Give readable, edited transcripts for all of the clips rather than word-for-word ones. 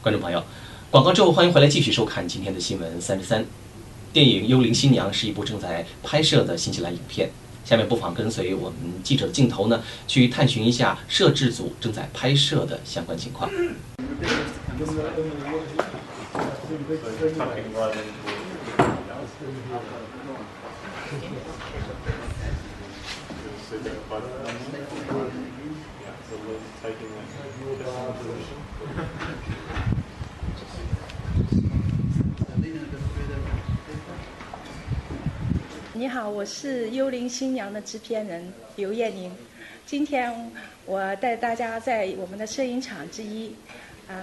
观众朋友，广告之后欢迎回来继续收看今天的新闻33。电影《幽灵新娘》是一部正在拍摄的新西兰影片。下面不妨跟随我们记者的镜头呢，去探寻一下摄制组正在拍摄的相关情况。你好，我是《幽灵新娘》的制片人刘艳玲。今天我带大家在我们的摄影厂之一，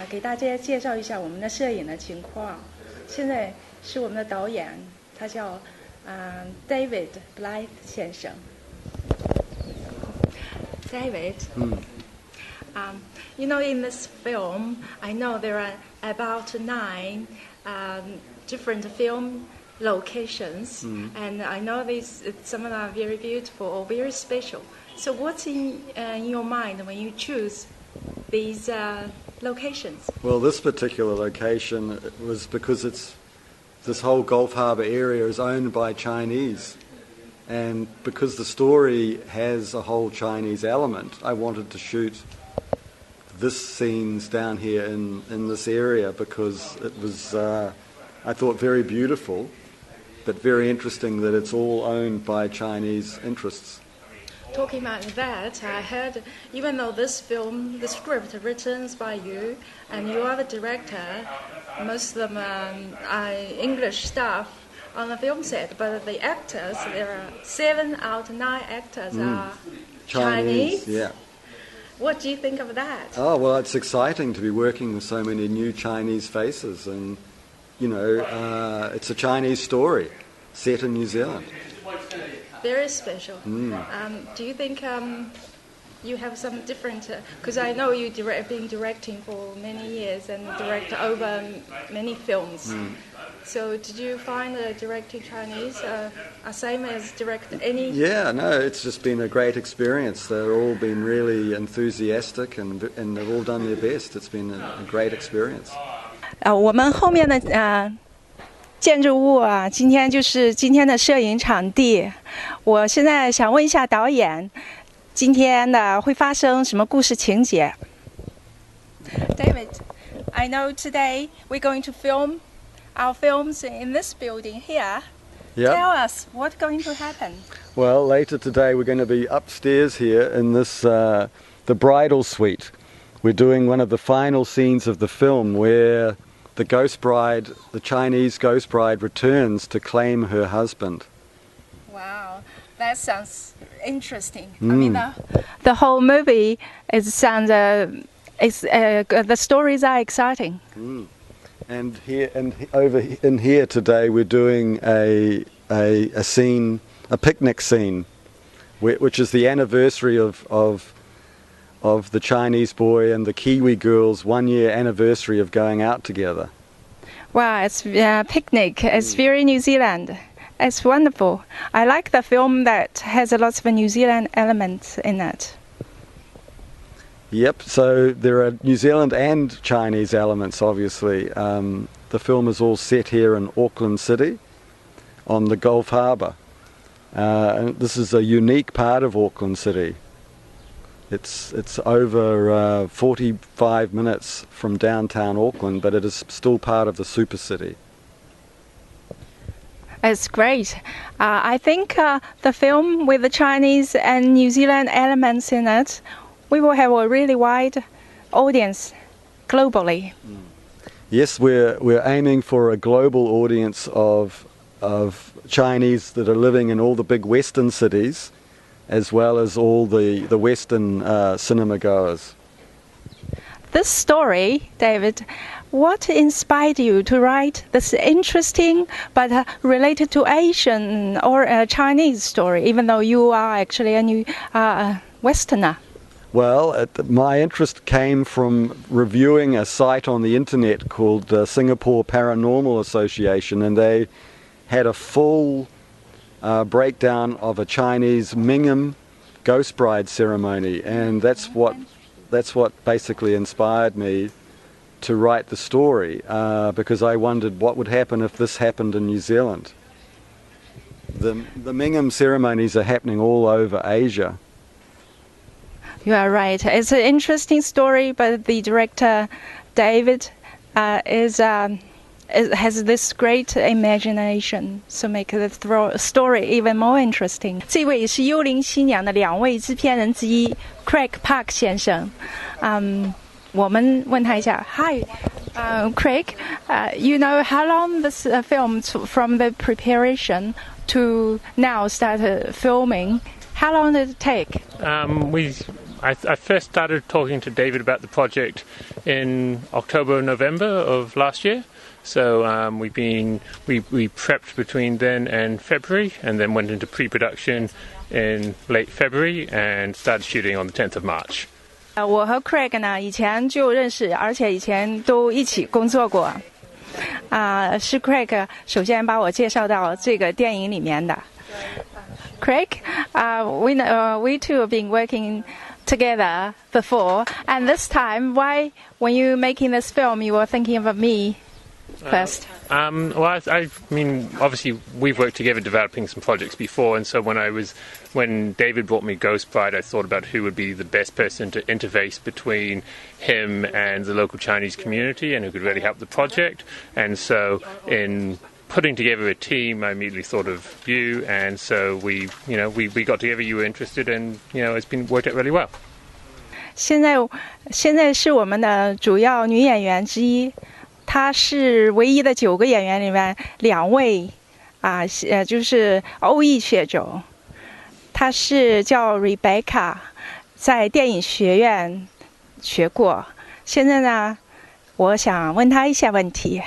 给大家介绍一下我们的摄影的情况。现在是我们的导演，他叫David Blythe 先生。David. You know, in this film, I know there are about 9 different film locations, and I know some of them are very beautiful or very special. So what's in your mind when you choose these locations? Well, this particular location was because this whole Gulf Harbour area is owned by Chinese, and because the story has a whole Chinese element, I wanted to shoot this scenes down here in this area because it was, I thought, very beautiful, but very interesting that it's all owned by Chinese interests. Talking about that, I heard, even though this film, the script written by you, and you are the director, most of them are English staff on the film set, but the actors, there are 7 out of 9 actors are Chinese. Yeah. What do you think of that? Oh, well, it's exciting to be working with so many new Chinese faces, and, you know, it's a Chinese story set in New Zealand. Very special. Do you think you have some different... Because I know you've been directing for many years and direct over many films. So did you find directing Chinese same as direct any? Yeah, no, it's just been a great experience. They've all been really enthusiastic and they've all done their best. It's been a great experience. 我们后面的建筑物啊，今天就是今天的摄影场地。我现在想问一下导演，今天的会发生什么故事情节 ？David, I know today we're going to film our films in this building here. Yep. Tell us what's going to happen. Well, later today we're going to be upstairs here in this the bridal suite. We're doing one of the final scenes of the film where the ghost bride, the Chinese ghost bride, returns to claim her husband. Wow, that sounds interesting. I mean, the whole movie the stories are exciting. And here over in here today, we're doing a scene, a picnic scene, which is the anniversary of the Chinese boy and the Kiwi girl's 1-year anniversary of going out together. Wow, it's a picnic. It's very New Zealand. It's wonderful. I like the film that has a lot of New Zealand elements in it. Yep, so there are New Zealand and Chinese elements, obviously. The film is all set here in Auckland City on the Gulf Harbour. And this is a unique part of Auckland City. It's over 45 minutes from downtown Auckland, but it is still part of the super city. It's great. I think the film with the Chinese and New Zealand elements in it, we will have a really wide audience globally. Yes, we're aiming for a global audience of Chinese that are living in all the big Western cities, as well as all the Western cinema goers. This story, David, what inspired you to write this interesting but related to Asian or Chinese story, even though you are actually a new Westerner? Well, my interest came from reviewing a site on the internet called Singapore Paranormal Association, and they had a full breakdown of a Chinese Mingam ghost bride ceremony, and that's what basically inspired me to write the story because I wondered what would happen if this happened in New Zealand. The Mingam ceremonies are happening all over Asia. You are right. It's an interesting story, but the director, David, has this great imagination, so make the story even more interesting. 这位是幽灵新娘的2位制片人之一 Craig Park 先生。我们问他一下 Hi, Craig, you know how long this film from the preparation to now start filming? How long did it take? I first started talking to David about the project in October, November of last year. So we prepped between then and February, and then went into pre-production in late February and started shooting on the 10th of March. 我和 Craig 呢以前就认识，而且以前都一起工作过。是 Craig 首先把我介绍到这个电影里面的。Craig, we two have been working together before, and this time, why, when you were making this film, you were thinking of me first? Well, I mean, obviously, we've worked together developing some projects before, and so when David brought me Ghost Bride, I thought about who would be the best person to interface between him and the local Chinese community, and who could really help the project. And so, in putting together a team, I immediately thought of you, and so we got together. You were interested, and it's been worked out really well. 现在是我们的主要女演员之一，她是唯一的9个演员里面2位就是欧裔血种。她是叫 Rebecca， 在电影学院学过。现在呢，我想问她一些问题。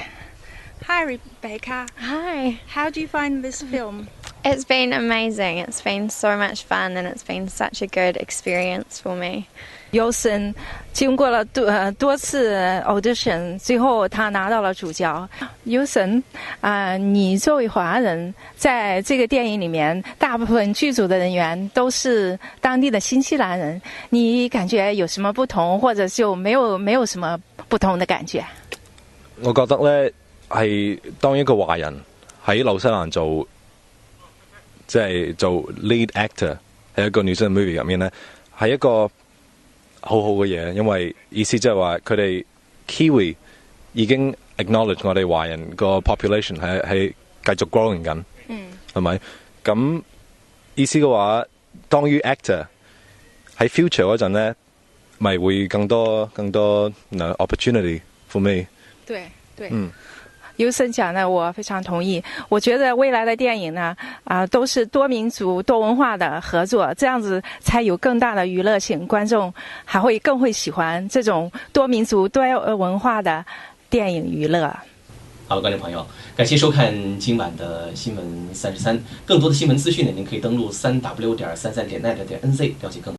Hi, Rebecca. Hi. How do you find this film? It's been amazing. It's been so much fun, and it's been such a good experience for me. Yosen 经过了多次 audition， 最后他拿到了主角。Yosen， 你作为华人，在这个电影里面，大部分剧组的人員都是当地的新西蘭人，你感覺有什麼不同，或者就沒有什麼不同的感覺？我覺得呢，係當一個華人喺紐西蘭做lead actor 喺一個 New Zealand movie 入面呢，係一個好好嘅嘢，因為意思即係話佢哋 Kiwi 已經 acknowledge 我哋華人個 population 係繼續 growing 緊，係咪？咁意思嘅話，當於 actor 喺 future 嗰陣呢，咪會更多opportunity for me。對。尤森讲的我非常同意，我觉得未来的电影呢，都是多民族多文化的合作，这样子才有更大的娱乐性，观众还会更会喜欢这种多民族多文化的电影娱乐。好了，观众朋友，感谢收看今晚的新闻33，更多的新闻资讯呢，您可以登录3w.33.net.nz了解更多。